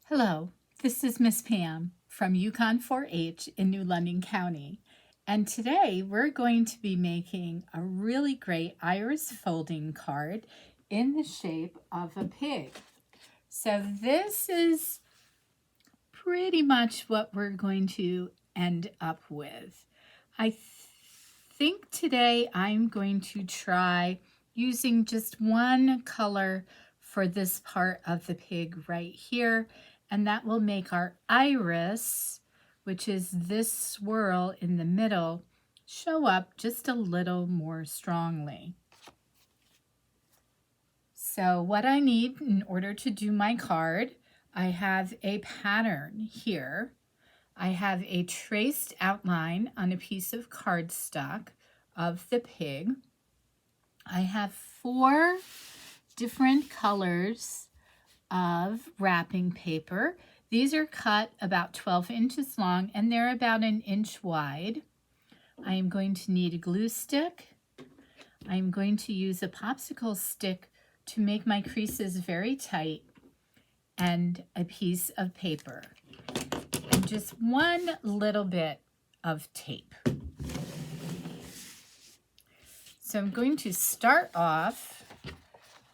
Hello, this is Miss Pam from Yukon 4-H in New London County, and today we're going to be making a really great iris folding card in the shape of a pig. So this is pretty much what we're going to end up with. I think today I'm going to try using just one color for this part of the pig right here, and that will make our iris, which is this swirl in the middle, show up just a little more strongly. So what I need in order to do my card, I have a pattern here. I have a traced outline on a piece of cardstock of the pig. I have 4 different colors of wrapping paper. These are cut about 12 inches long and they're about 1 inch wide. I am going to need a glue stick. I am going to use a popsicle stick to make my creases very tight, and a piece of paper, and just one little bit of tape. So I'm going to start off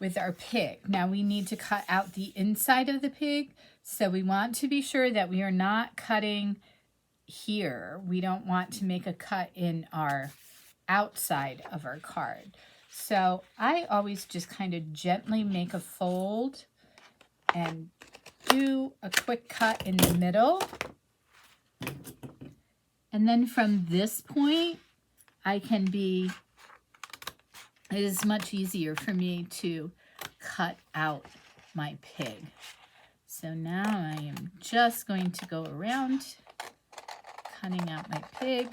with our pig. Now we need to cut out the inside of the pig, so we want to be sure that we are not cutting here. We don't want to make a cut in our outside of our card. So I always just kind of gently make a fold and do a quick cut in the middle. And then from this point, it is much easier for me to cut out my pig. So now I am just going to go around cutting out my pig.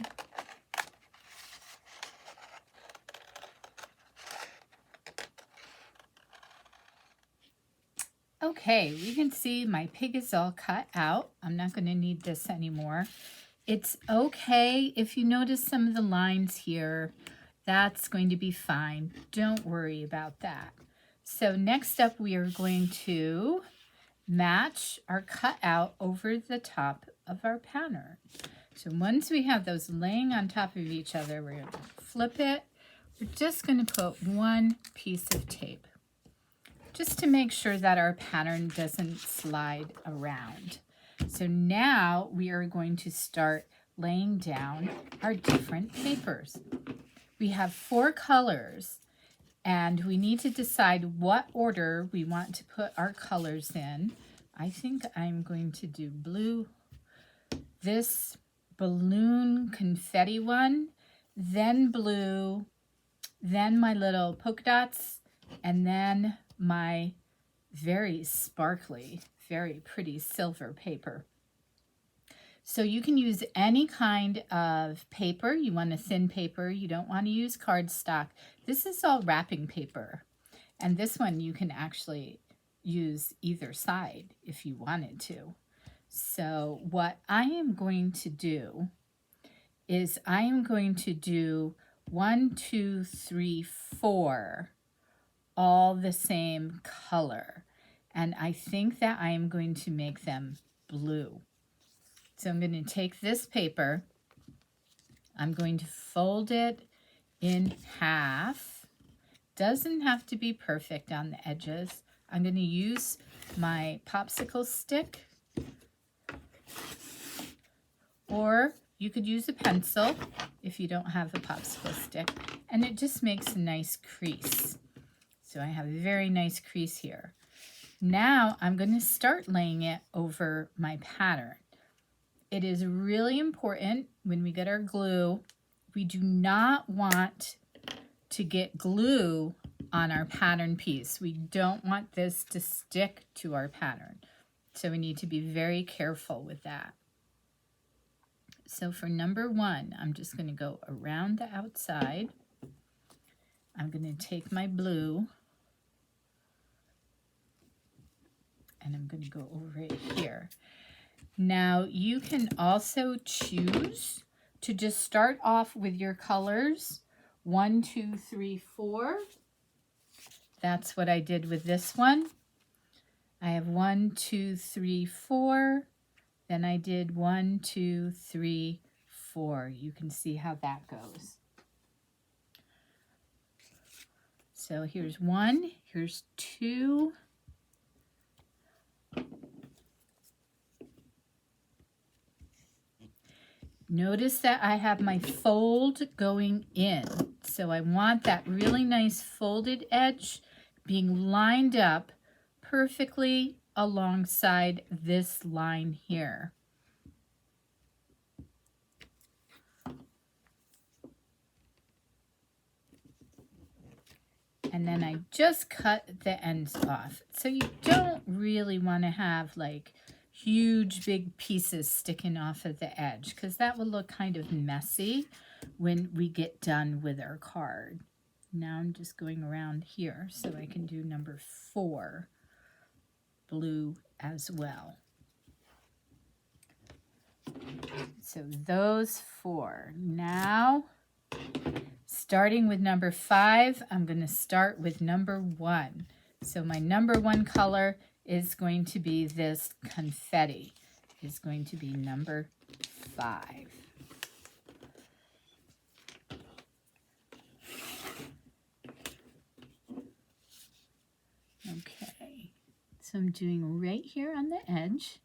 Okay, we can see my pig is all cut out. I'm not going to need this anymore. It's okay if you notice some of the lines here. That's going to be fine. Don't worry about that. So next up, we are going to match our cutout over the top of our pattern. So once we have those laying on top of each other, we're going to flip it. We're just going to put one piece of tape, just to make sure that our pattern doesn't slide around. So now we are going to start laying down our different papers. We have 4 colors, and we need to decide what order we want to put our colors in. I think I'm going to do blue, this balloon confetti one, then blue, then my little polka dots, and then my very sparkly, very pretty silver paper. So you can use any kind of paper. You want a thin paper. You don't want to use cardstock. This is all wrapping paper. And this one you can actually use either side if you wanted to. So what I am going to do is I am going to do 1, 2, 3, 4 all the same color. And I think that I am going to make them blue. So I'm going to take this paper, I'm going to fold it in half. Doesn't have to be perfect on the edges. I'm going to use my popsicle stick, or you could use a pencil if you don't have a popsicle stick, and it just makes a nice crease. So I have a very nice crease here. Now I'm going to start laying it over my pattern. It is really important when we get our glue, we do not want to get glue on our pattern piece. We don't want this to stick to our pattern. So we need to be very careful with that. So for number 1, I'm just going to go around the outside. I'm going to take my blue and I'm going to go over it here. Now you can also choose to just start off with your colors 1, 2, 3, 4. That's what I did with this one. I have 1, 2, 3, 4. Then I did 1, 2, 3, 4. You can see how that goes. So here's 1, here's 2. Notice that I have my fold going in. So I want that really nice folded edge being lined up perfectly alongside this line here. And then I just cut the ends off. So you don't really want to have like huge big pieces sticking off of the edge, because that will look kind of messy when we get done with our card. Now I'm just going around here so I can do number 4 blue as well. So those 4. Now, starting with number 5, I'm going to start with number 1. So my number 1 color is going to be this confetti. Is going to be number 5. Okay, so I'm doing right here on the edge,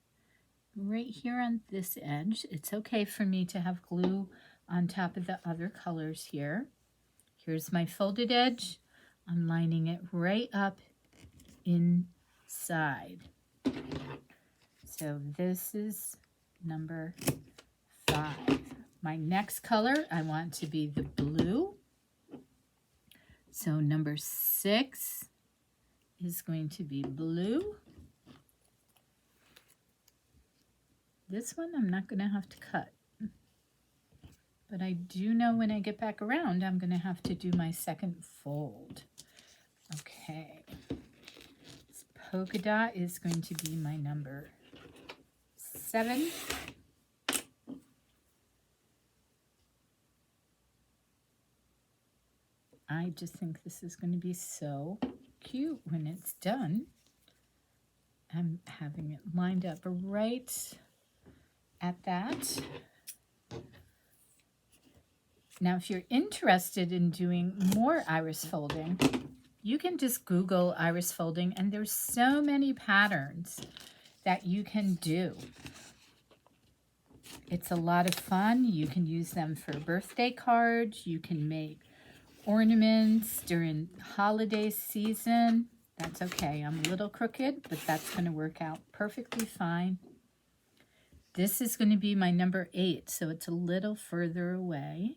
right here on this edge. It's okay for me to have glue on top of the other colors here. Here's my folded edge. I'm lining it right up inside. So this is number 5. My next color I want to be the blue. So number 6 is going to be blue. This one I'm not going to have to cut. But I do know when I get back around, I'm going to have to do my second fold. Okay. This polka dot is going to be my number 7. I just think this is going to be so cute when it's done. I'm having it lined up right at that. Now, if you're interested in doing more iris folding, you can just Google iris folding, and there's so many patterns that you can do. It's a lot of fun. You can use them for birthday cards. You can make ornaments during holiday season. That's okay. I'm a little crooked, but that's going to work out perfectly fine. This is going to be my number 8, so it's a little further away.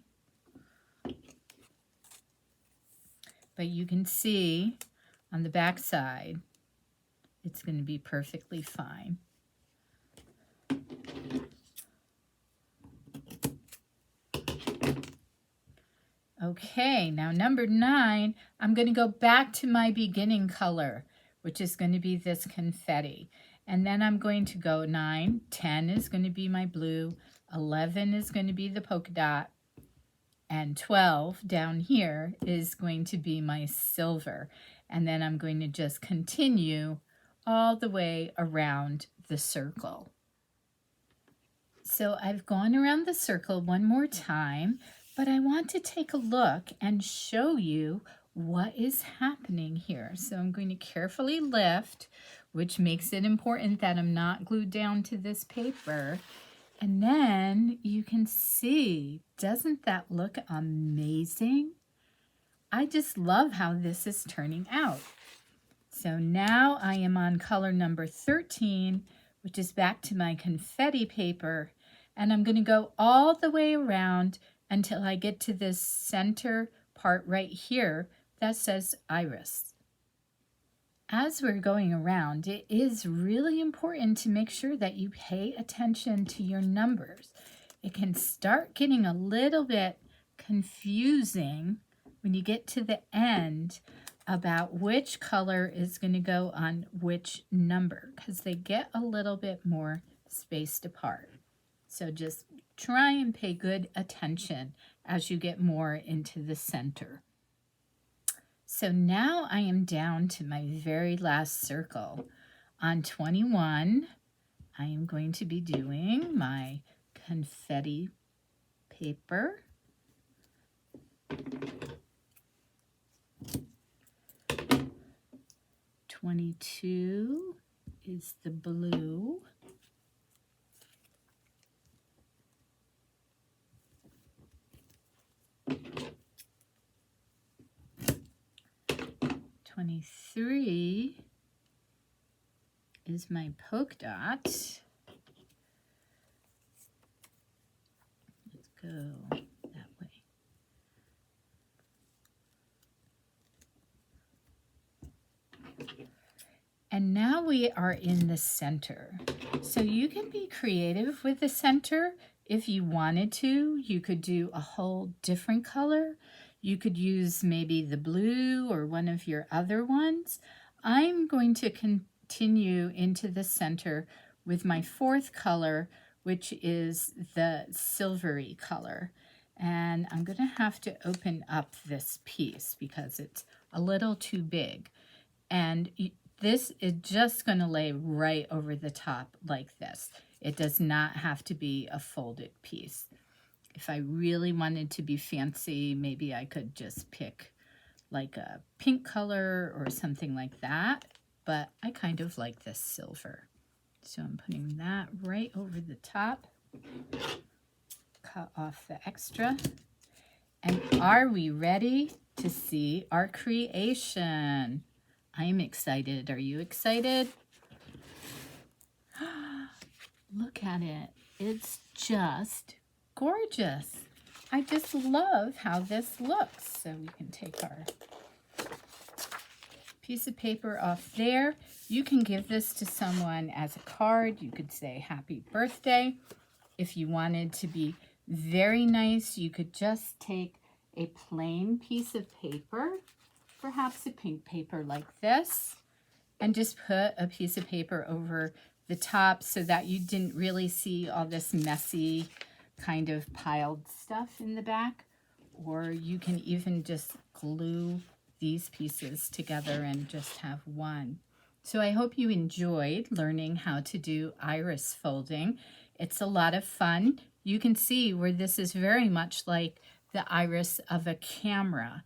But you can see on the back side, it's going to be perfectly fine. Okay, now number 9, I'm going to go back to my beginning color, which is going to be this confetti. And then I'm going to go 9, 10 is going to be my blue, 11 is going to be the polka dot, and 12 down here is going to be my silver. And then I'm going to just continue all the way around the circle. So I've gone around the circle one more time, but I want to take a look and show you what is happening here. So I'm going to carefully lift, which makes it important that I'm not glued down to this paper. And then you can see, doesn't that look amazing? I just love how this is turning out. So now I am on color number 13, which is back to my confetti paper. And I'm going to go all the way around until I get to this center part right here that says iris. As we're going around, it is really important to make sure that you pay attention to your numbers. It can start getting a little bit confusing when you get to the end about which color is going to go on which number, because they get a little bit more spaced apart. So just try and pay good attention as you get more into the center. So now I am down to my very last circle. On 21, I am going to be doing my confetti paper. "22 is the blue. "23 is my polka dot. Let's go that way. And now we are in the center. So you can be creative with the center. If you wanted to, you could do a whole different color. You could use maybe the blue or one of your other ones. I'm going to continue into the center with my fourth color, which is the silvery color. And I'm going to have to open up this piece because it's a little too big. And this is just going to lay right over the top like this. It does not have to be a folded piece. If I really wanted to be fancy, maybe I could just pick like a pink color or something like that. But I kind of like this silver. So I'm putting that right over the top. Cut off the extra. And are we ready to see our creation? I'm excited. Are you excited? Look at it. It's just gorgeous. I just love how this looks. So we can take our piece of paper off there. You can give this to someone as a card. You could say happy birthday. If you wanted to be very nice, you could just take a plain piece of paper, perhaps a pink paper like this, and just put a piece of paper over the top so that you didn't really see all this messy kind of piled stuff in the back. Or you can even just glue these pieces together and just have one. So I hope you enjoyed learning how to do iris folding. It's a lot of fun. You can see where this is very much like the iris of a camera,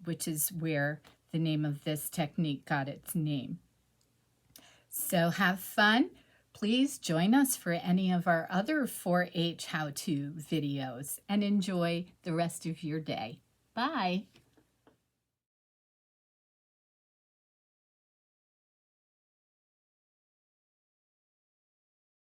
which is where the name of this technique got its name. So have fun. Please join us for any of our other 4-H how-to videos and enjoy the rest of your day. Bye.